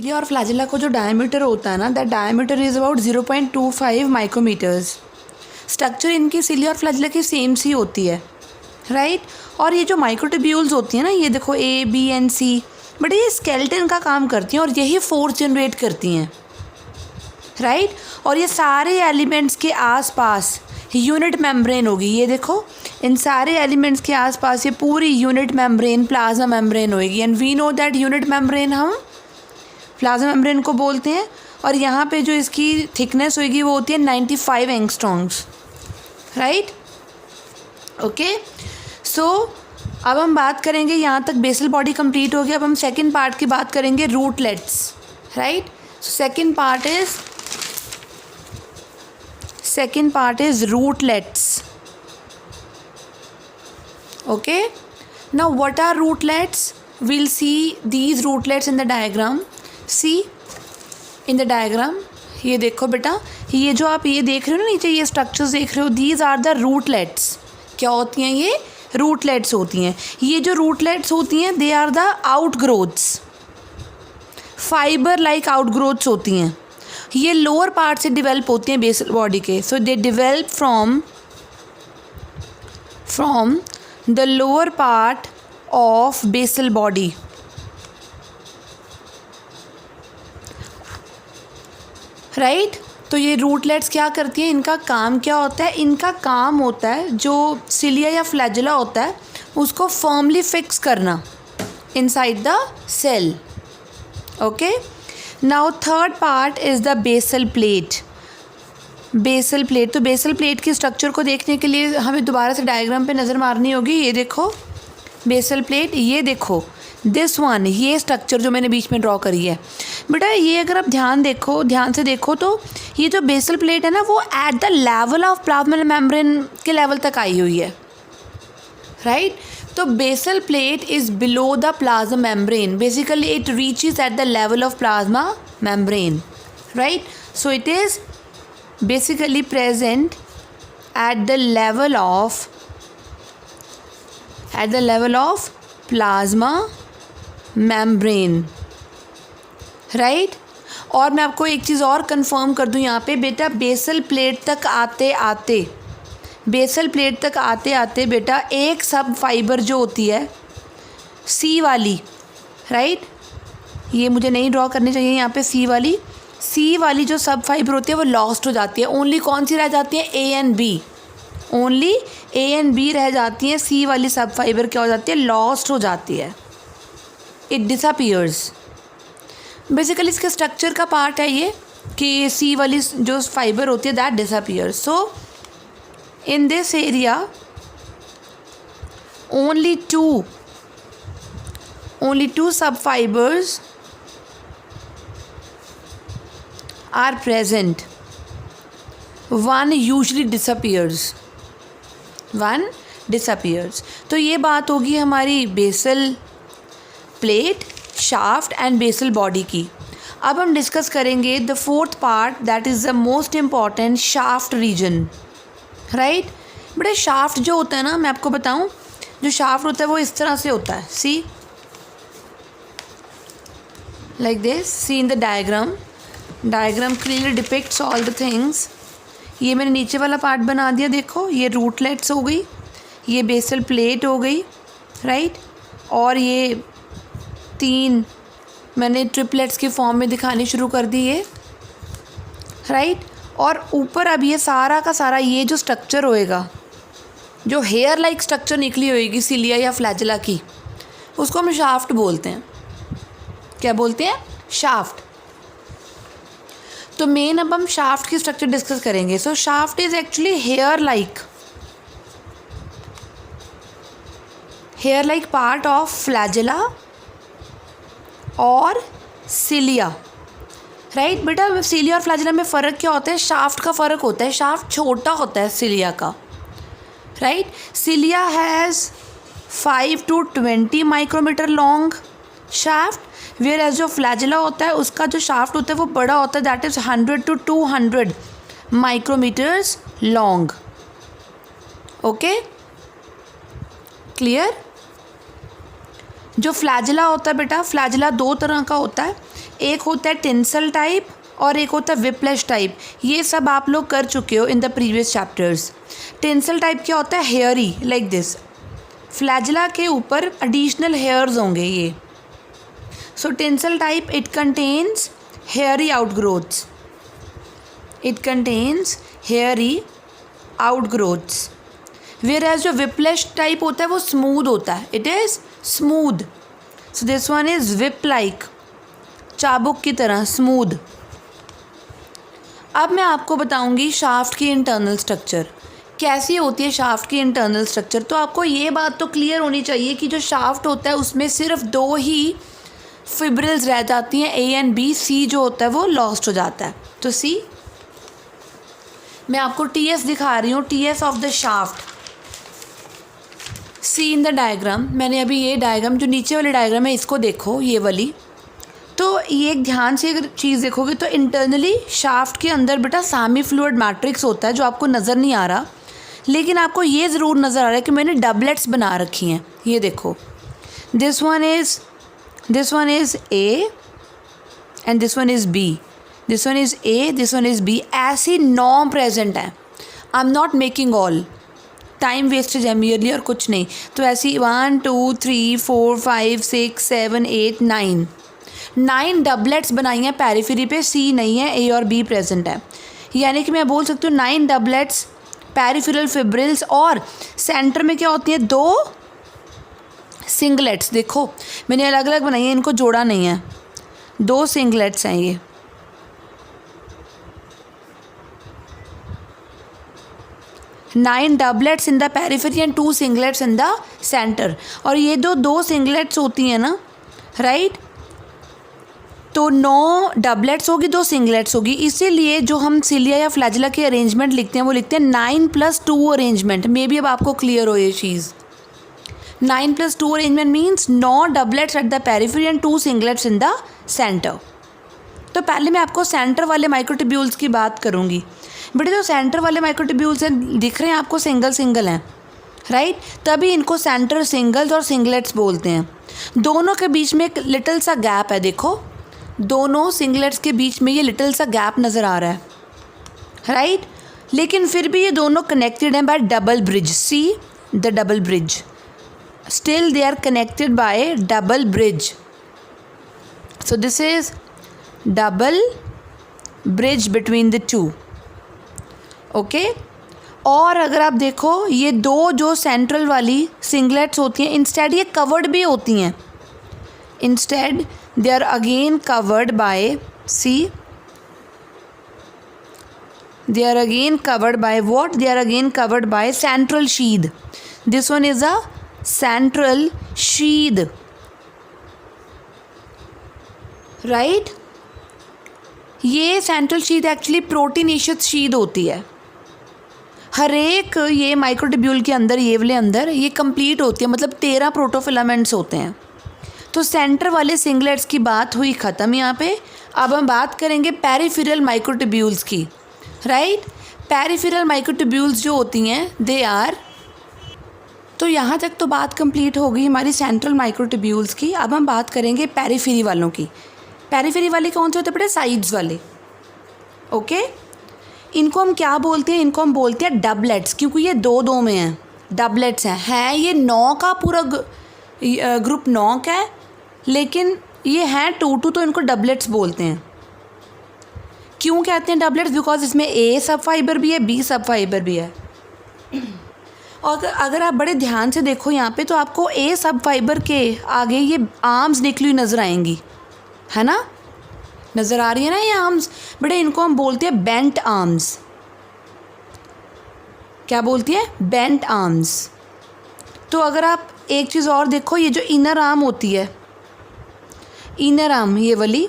Cilia और flagella को जो डायमीटर होता है ना, that diameter is about 0.25 micrometres. Structure इनकी सिलिया और फ्लैजिला की सेम सी होती है, राइट। और ये जो माइक्रोट्यूब्यूल्स होती हैं ना, ये देखो A B and C, but ये स्केलेटन का काम करती हैं और यही फोर्स जनरेट करती हैं, राइट। और ये सारे एलिमेंट्स के आसपास यूनिट मेम्ब्रेन होगी। ये देखो इन सारे एलिमेंट्स के आसपास ये पूरी यूनिट मेम्ब्रेन प्लाज्मा मेम्ब्रेन होगी। And we know that unit membrane हम प्लाज्मा मेम्ब्रेन को बोलते हैं। और यहाँ पे जो इसकी थिकनेस होगी वो होती है 95 एंगस्ट्रॉन्ग्स, राइट। ओके, सो अब हम बात करेंगे, यहाँ तक बेसल बॉडी कंप्लीट हो गया। अब हम सेकंड पार्ट की बात करेंगे, rootlets, right. So second part is rootlets. Okay, now what are rootlets? We'll see these rootlets in the diagram. See in the diagram, ये देखो बेटा, ये जो आप ये देख रहे हो ना नीचे, ये स्ट्रक्चर्स देख रहे हो, these are the rootlets. क्या होती हैं ये? रूटलेट्स होती हैं। ये जो रूटलेट्स होती हैं, they are the outgrowths, fibre like outgrowths होती हैं। ये लोअर पार्ट से डिवेल्प होती हैं बेसल बॉडी के। So they develop from the lower part of basal body, right. तो ये रूटलेट्स क्या करती हैं, इनका काम क्या होता है? इनका काम होता है जो सिलिया या फ्लैजिला होता है उसको फर्मली फिक्स करना inside the cell. Okay, now third part is the basal plate. Basal plate, तो बेसल प्लेट की स्ट्रक्चर को देखने के लिए हमें दोबारा से डायग्राम पे नज़र मारनी होगी। ये देखो बेसल प्लेट, ये देखो दिस वन, ये स्ट्रक्चर जो मैंने बीच में ड्रॉ करी है बेटा, ये अगर आप ध्यान से देखो तो ये जो बेसल प्लेट है ना, वो at the level of plasma membrane के लेवल तक आई हुई है, राइट। तो basal plate is below the plasma membrane, basically it reaches at the level of plasma membrane, right. So it is basically present at the level of plasma membrane, right। और मैं आपको एक चीज़ और कंफर्म कर दूं यहाँ पे बेटा, बेसल प्लेट तक आते बेटा एक सब फाइबर जो होती है सी वाली, राइट, ये मुझे नहीं ड्रॉ करनी चाहिए यहाँ पे, सी वाली जो सब फाइबर होती है वो लॉस्ट हो जाती है। ओनली कौन सी रह जाती है? A and B, only A and B रह जाती हैं। सी वाली सब फाइबर क्या हो जाती है? लॉस्ट हो जाती है, इट डिसअपीयर्स। बेसिकली इसके स्ट्रक्चर का पार्ट है ये कि सी वाली जो फाइबर होती है that disappears. So in this area only two sub fibers are present, one usually disappears। तो ये बात होगी हमारी basal plate, shaft and basal body की। अब हम डिस्कस करेंगे the fourth part, that is the most important, shaft region, right. बड़े शाफ्ट जो होता है ना, मैं आपको बताऊं, जो शाफ्ट होता है वो इस तरह से होता है, see like this, see in the diagram clearly depicts all the things. ये मैंने नीचे वाला पार्ट बना दिया, देखो ये रूटलेट्स हो गई, ये बेसल प्लेट हो गई, राइट। और ये 3 मैंने ट्रिपलेट्स के फॉर्म में दिखानी शुरू कर दी है, राइट। और ऊपर अब ये सारा का सारा ये जो स्ट्रक्चर होएगा, जो हेयर लाइक स्ट्रक्चर निकली होएगी सिलिया या फ्लैजिला की, उसको हम शाफ्ट बोलते हैं। क्या बोलते हैं? शाफ्ट। तो मेन अब हम शाफ्ट की स्ट्रक्चर डिस्कस करेंगे। So shaft is actually hair like part of flagella और सिलिया, राइट। बेटा सिलिया और फ्लैजिला में फ़र्क क्या होता है? शाफ्ट का फ़र्क होता है, शाफ्ट छोटा होता है सिलिया का, right. Cilia has 5 to 20 micrometer long shaft, whereas जो फ्लैजिला होता है उसका जो शाफ्ट होता है वो बड़ा होता है, that is 100 to 200 micrometres long. Okay, clear. जो फ्लैजिला होता है बेटा, फ्लैजिला 2 तरह का होता है। एक होता है टेंसल टाइप और एक होता है विप्लश टाइप। ये सब आप लोग कर चुके हो in the previous chapters. Tensile type क्या होता है? Hairy, like this. फ्लैजिला के ऊपर एडिशनल हेयर्स होंगे ये। So tinsel type it contains hairy outgrowths, it contains hairy outgrowths. Whereas जो विप्लश टाइप होता है वो स्मूथ होता है, it is smooth. So this one is whip like, चाबुक की तरह स्मूथ। अब मैं आपको बताऊंगी शाफ्ट की इंटरनल स्ट्रक्चर कैसी होती है। शाफ्ट की इंटरनल स्ट्रक्चर तो आपको ये बात तो क्लियर होनी चाहिए कि जो शाफ्ट होता है उसमें सिर्फ 2 ही फिब्रिल्स रह जाती हैं, ए एंड बी। सी जो होता है वो लॉस्ट हो जाता है। तो सी मैं आपको टीएस दिखा रही हूँ, TS of the shaft. See in the diagram, मैंने अभी ये डायग्राम, जो नीचे वाली डायग्राम है इसको देखो, ये वाली। तो ये ध्यान से अगर चीज़ देखोगे तो इंटरनली शाफ्ट के अंदर बेटा सेमी फ्लूइड मैट्रिक्स होता है जो आपको नज़र नहीं आ रहा, लेकिन आपको ये ज़रूर नज़र आ रहा है कि मैंने डबलेट्स बना रखी हैं। ये देखो, this one is A and this one is B, this one is A, this one is B. ऐसी नॉर्म प्रेजेंट है। I am not making all, time wastage है मियरली और कुछ नहीं। तो ऐसी 1 2 3 4 5 6 7 8 9 डबलेट्स बनाई हैं पेरिफेरी पे। सी नहीं है, ए और बी प्रेजेंट है। यानी कि मैं बोल सकती हूँ 9 डबलेट्स पेरिफेरल फिब्रिल्स, और सेंटर में क्या होती हैं? 2 सिंगलेट्स। देखो मैंने अलग अलग बनाई है, इनको जोड़ा नहीं है। 2 सिंगलेट्स हैं ये। Nine doublets in the periphery and 2 singlets in the center. और ये 2 सिंगलेट्स होती हैं ना, राइट? तो 9 डबलेट्स होगी, 2 सिंगलेट्स होगी। इसीलिए जो हम सिलिया या फ्लैजिला के अरेंजमेंट लिखते हैं वो लिखते हैं 9+2 अरेंजमेंट। मे बी अब आपको क्लियर हो ये चीज़। 9+2 arrangement means 9 doublets at the periphery and 2 singlets in the centre. तो पहले मैं आपको सेंटर वाले माइक्रोट्यूब्यूल्स की बात करूँगी। बेटे जो सेंटर वाले माइक्रोट्यूब्यूल्स हैं दिख रहे हैं आपको, सिंगल हैं, राइट? तभी इनको सेंटर सिंगल्स और सिंगलेट्स बोलते हैं। दोनों के बीच में एक लिटिल सा गैप है। देखो दोनों सिंगलेट्स के बीच में ये लिटिल सा गैप नज़र आ रहा है, राइट? लेकिन फिर भी ये दोनों कनेक्टेड हैं by double bridge. See the double bridge, still they are connected by double bridge. So this is double bridge between the 2, okay. और अगर आप देखो ये 2 जो सेंट्रल वाली सिंगलेट्स होती हैं, इंस्टेड ये कवर्ड भी होती हैं। Instead they are again covered by, see, they are again covered by what? They are again covered by central sheath. This one is a central sheath, right? ये central sheath actually proteinaceous sheath होती है। हर एक ये microtubule के अंदर, ये वाले अंदर ये कंप्लीट होती है, मतलब 13 प्रोटोफिलामेंट्स होते हैं। तो सेंटर वाले सिंगलेट्स की बात हुई ख़त्म यहाँ पे। अब हम बात करेंगे पेरिफेरल माइक्रोट्यूब्यूल्स की, राइट? पेरिफेरल माइक्रोट्यूब्यूल्स जो होती हैं दे आर, तो यहाँ तक तो बात कंप्लीट हो गई हमारी सेंट्रल माइक्रोट्यूब्यूल्स की। अब हम बात करेंगे पेरिफेरी वालों की। पेरिफेरी वाले कौन से होते हैं बेटे? साइड्स वाले, ओके। इनको हम क्या बोलते हैं? इनको हम बोलते हैं डबलेट्स, क्योंकि ये 2 में हैं, डबलेट्स हैं। ये 9 का पूरा ग्रुप 9 का है, लेकिन ये हैं 2 तो इनको डबलेट्स बोलते हैं। क्यों कहते हैं डबलेट्स? बिकॉज इसमें ए सब फाइबर भी है, बी सब फाइबर भी है। और अगर आप बड़े ध्यान से देखो यहाँ पे, तो आपको ए सब फाइबर के आगे ये आर्म्स निकली हुई नज़र आएंगी, है ना? नज़र आ रही है ना ये आर्म्स? बेटे इनको हम बोलते हैं बेंट आर्म्स। क्या बोलती है? Bent arms. तो अगर आप एक चीज़ और देखो, ये जो इनर आर्म होती है, इनर आर्म ये वाली,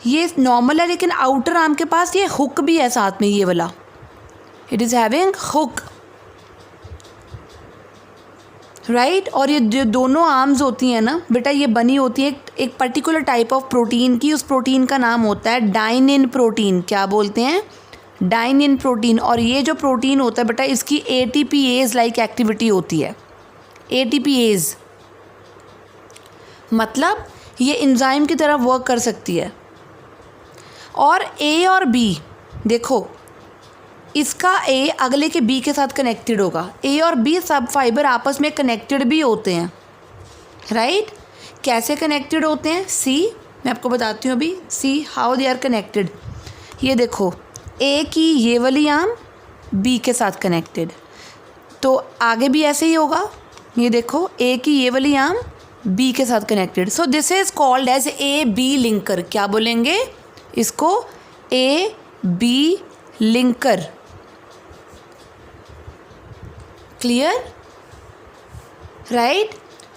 ये नॉर्मल है, लेकिन आउटर आर्म के पास ये हुक भी है साथ में, ये वाला, it is having hook, right? और ये जो दोनों आर्म्स होती हैं ना बेटा, ये बनी होती है एक पर्टिकुलर टाइप ऑफ प्रोटीन की। उस प्रोटीन का नाम होता है डाइनिन प्रोटीन। क्या बोलते हैं? Dynein protein. और ये जो प्रोटीन होता है बेटा, इसकी ATPase लाइक एक्टिविटी होती है। ATPase मतलब ये एंजाइम की तरह वर्क कर सकती है, और ए और बी, देखो इसका ए अगले के बी के साथ कनेक्टेड होगा। ए और बी सब फाइबर आपस में कनेक्टेड भी होते हैं, राइट। कैसे कनेक्टेड होते हैं, सी मैं आपको बताती हूँ अभी, see how they are connected. ये देखो ए की ये वाली आर्म बी के साथ कनेक्टेड, तो आगे भी ऐसे ही होगा। ये देखो ए की ये वाली आर्म बी के साथ connected, so this is called as A B linker. क्या बोलेंगे इसको, A B linker. Clear, right.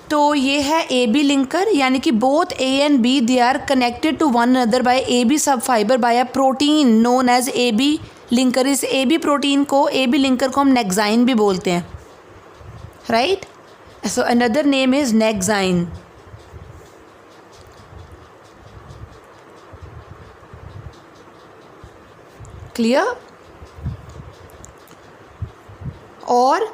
तो ये है ए बी लिंकर, यानी कि both A and B they are connected to one another by A B sub fiber by a protein known as A B linker. इस A B protein को, ए B linker को हम नेक्साइन भी बोलते हैं, right. So another name is nexin. Clear. और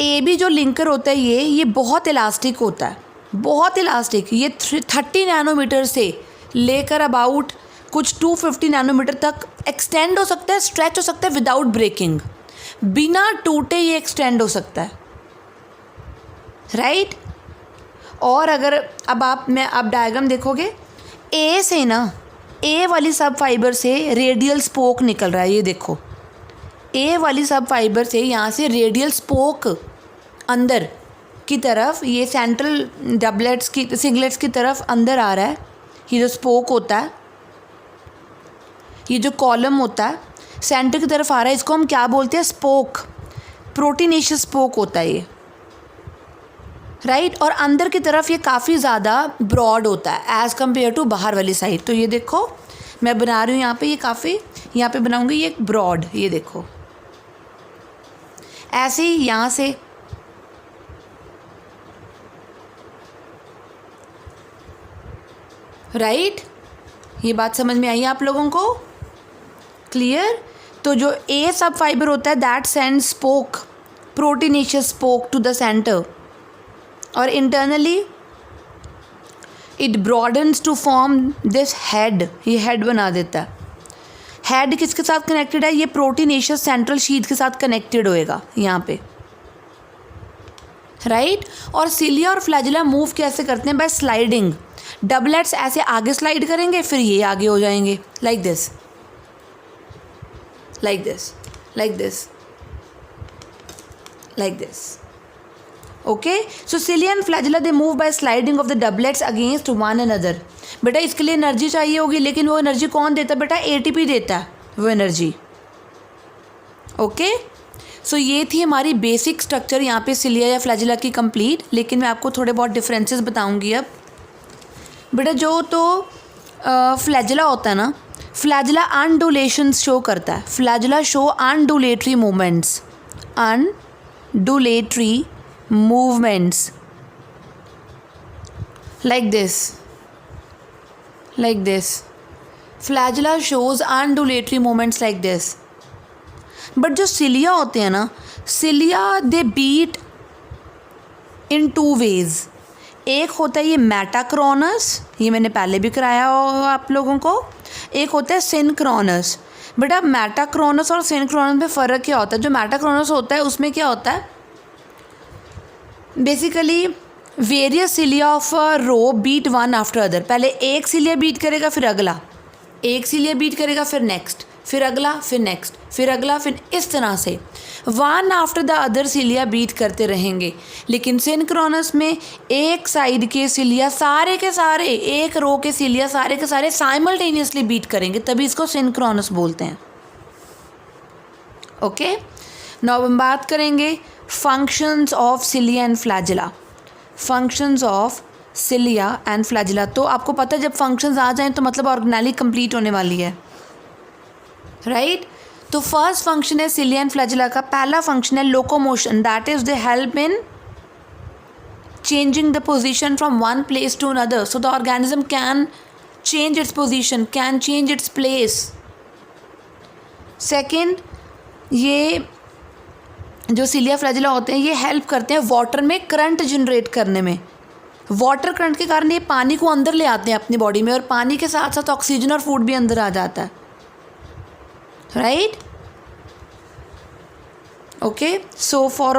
A B जो linker होता है ये बहुत इलास्टिक होता है, बहुत इलास्टिक। ये 30 नैनोमीटर से लेकर अबाउट कुछ 250 नैनोमीटर तक एक्सटेंड हो सकता है, स्ट्रेच हो सकता है विदाउट ब्रेकिंग। बिना टूटे ये एक्सटेंड हो सकता है, राइट। और अगर अब आप डायग्राम देखोगे, ए से ना, ए वाली सब फाइबर से रेडियल स्पोक निकल रहा है। ये देखो ए वाली सब फाइबर से यहाँ से रेडियल स्पोक अंदर की तरफ, ये सेंट्रल डबलेट्स की सिंगलेट्स की तरफ अंदर आ रहा है। ये जो स्पोक होता है, ये जो कॉलम होता है सेंटर की तरफ आ रहा है, इसको हम क्या बोलते हैं, स्पोक। प्रोटीनेशियस स्पोक होता है ये, राइट। और अंदर की तरफ ये काफ़ी ज़्यादा ब्रॉड होता है एज़ कम्पेयर टू बाहर वाली साइड। तो ये देखो मैं बना रही हूँ यहाँ पे, ये काफ़ी यहाँ पे बनाऊँगी ये ब्रॉड। ये देखो ऐसे ही यहाँ से राइट। ये बात समझ में आई आप लोगों को, क्लियर। तो जो ए सब फाइबर होता है that send spoke, proteinaceous spoke to the center, और internally it broadens to form this head. ये हेड बना देता है। हेड किसके साथ कनेक्टेड है, ये प्रोटीनेशियस सेंट्रल शीथ के साथ कनेक्टेड होएगा यहाँ पे, राइट। और सिलिया और फ्लैजिला मूव कैसे करते हैं, बाय स्लाइडिंग। डबलेट्स ऐसे आगे स्लाइड करेंगे, फिर ये आगे हो जाएंगे, like this, like this, like this, like this. Okay, so cilia and flagella they move by sliding of the doublets against one another. बेटा इसके लिए एनर्जी चाहिए होगी, लेकिन वो एनर्जी कौन देता है बेटा, एटीपी देता है वो एनर्जी। ओके, सो ये थी हमारी बेसिक स्ट्रक्चर यहाँ पे सिलिया या फ्लैजिला की कंप्लीट। लेकिन मैं आपको थोड़े बहुत डिफरेंसेस बताऊंगी अब। बेटा जो तो फ्लैजिला होता है ना, फ्लैजिला अनडुलेशंस शो करता है। Flagella show undulatory movements, undulatory movements like this. Flagella shows undulatory movements like this. But जो cilia होते हैं ना, cilia they beat in two ways. एक होता है ये मेटाक्रोनस, ये मैंने पहले भी कराया हो आप लोगों को। एक होता है सिनक्रोनस। बेटा मेटाक्रोनस और सिनक्रोनस में फ़र्क क्या होता है, जो मेटाक्रोनस होता है उसमें क्या होता है, basically various cilia of a row beat one after other. पहले एक सिलिया बीट करेगा, फिर अगला, एक सिलिया बीट करेगा, फिर नेक्स्ट, फिर अगला, फिर नेक्स्ट, फिर अगला, फिर इस तरह से one after the other cilia beat करते रहेंगे। लेकिन सिनक्रोनस में एक साइड के सिलिया सारे के सारे, एक रो के सिलिया सारे के सारे साइमल्टेनियसली बीट करेंगे, तभी इसको सिनक्रोनस बोलते हैं। ओके, नाउ हम बात करेंगे functions of cilia and flagella. Functions of cilia and flagella, तो आपको पता है जब फंक्शंस आ जाएं तो मतलब ऑर्गेनेली कंप्लीट होने वाली है, राइट। तो फर्स्ट फंक्शन है सिलिया एंड फ्लैजिला का, पहला फंक्शन है locomotion, that is they help in changing the position from one place to another, so the organism can change its position, can change its place. Second, ये जो cilia flagella होते हैं ये help करते हैं वाटर में current generate करने में, वाटर करंट के कारण ये पानी को अंदर ले आते हैं अपनी बॉडी में, और पानी के साथ साथ ऑक्सीजन और फूड भी अंदर आ जाता है, right? Okay, so for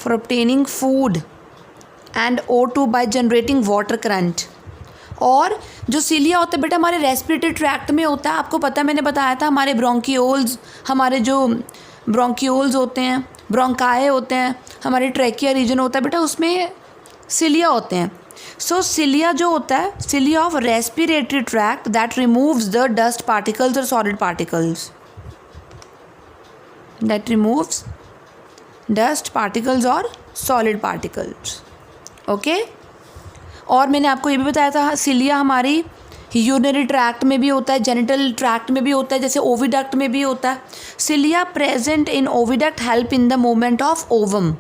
obtaining food and O2 by generating water current. और जो सिलिया होता है बेटा हमारे रेस्पिरेटरी ट्रैक्ट में होता है, आपको पता है, मैंने बताया था, हमारे ब्रोंकियोल्स, हमारे जो ब्रोंकियोल्स होते हैं, ब्रोंकाई होते हैं, हमारे ट्रैकिया रीजन होता है बेटा, उसमें सिलिया होते हैं. सो सिलिया जो होता है, cilia of respiratory tract that removes the dust particles और solid particles, that removes dust particles और सॉलिड पार्टिकल्स. ओके, और मैंने आपको ये भी बताया था सिलिया हमारी यूरिनरी ट्रैक्ट में भी होता है, जेनिटल ट्रैक्ट में भी होता है, जैसे ओविडक्ट में भी होता है. Cilia present in oviduct help in the movement of ovum,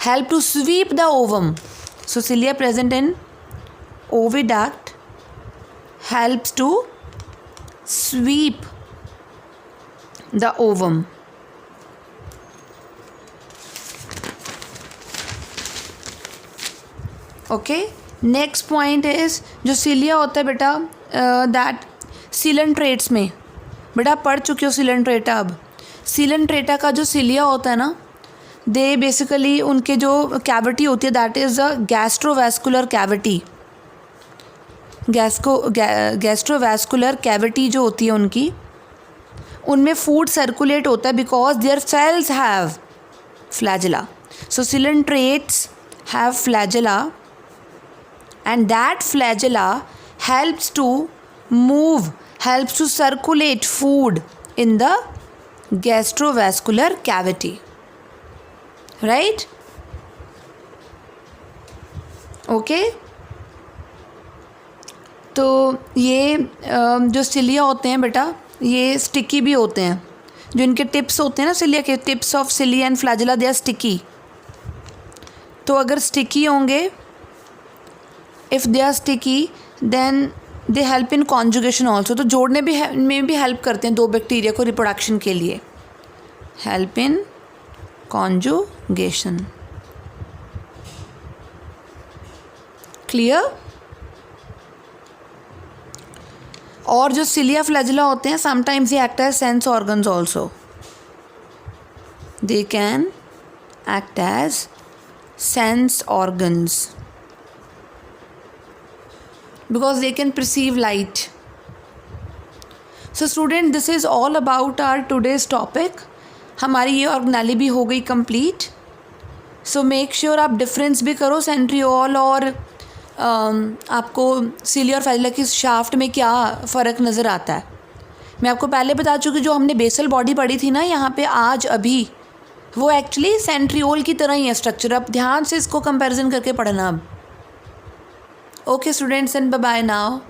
help to sweep the ovum. So cilia present in oviduct helps to sweep the ovum. Okay, next point is जो सिलिया होता है बेटा that coelenterates में, बेटा पढ़ चुके हो Coelenterata. अब सिलेंट्रेटा का जो सिलिया होता है ना, दे बेसिकली उनके जो कैविटी होती है that is a gastrovascular cavity. Gastrovascular cavity जो होती है उनकी, उनमें फूड सर्कुलेट होता है because their cells have flagella. So coelenterates have flagella and that flagella helps to circulate food in the gastrovascular cavity, right? Okay, तो ये जो सिलिया होते हैं बेटा, ये स्टिकी भी होते हैं. जो इनके टिप्स होते हैं ना, सिलिया के tips of cilia and flagella, they are sticky. तो अगर स्टिकी होंगे, if they are sticky then they help in conjugation also. तो जोड़ने में भी हेल्प करते हैं दो बैक्टीरिया को रिप्रोडक्शन के लिए. Help in conjugation. क्लियर? और जो सिलिया फ्लैजेला होते हैं समटाइम्स ये act as sense organs also. They can act as sense organs because they can perceive light. So student, this is all about our today's topic. हमारी ये organelle भी हो गई कंप्लीट. सो मेक श्योर आप difference भी करो centriole और आपको सिलिया और फ्लैजेला की शाफ्ट में क्या फ़र्क नज़र आता है. मैं आपको पहले बता चुकी, जो हमने बेसल बॉडी पढ़ी थी ना यहाँ पे आज अभी, वो एक्चुअली सेंट्रियोल की तरह ही है स्ट्रक्चर. अब ध्यान से इसको कंपैरिजन करके पढ़ना. अब Okay students, and bye bye now.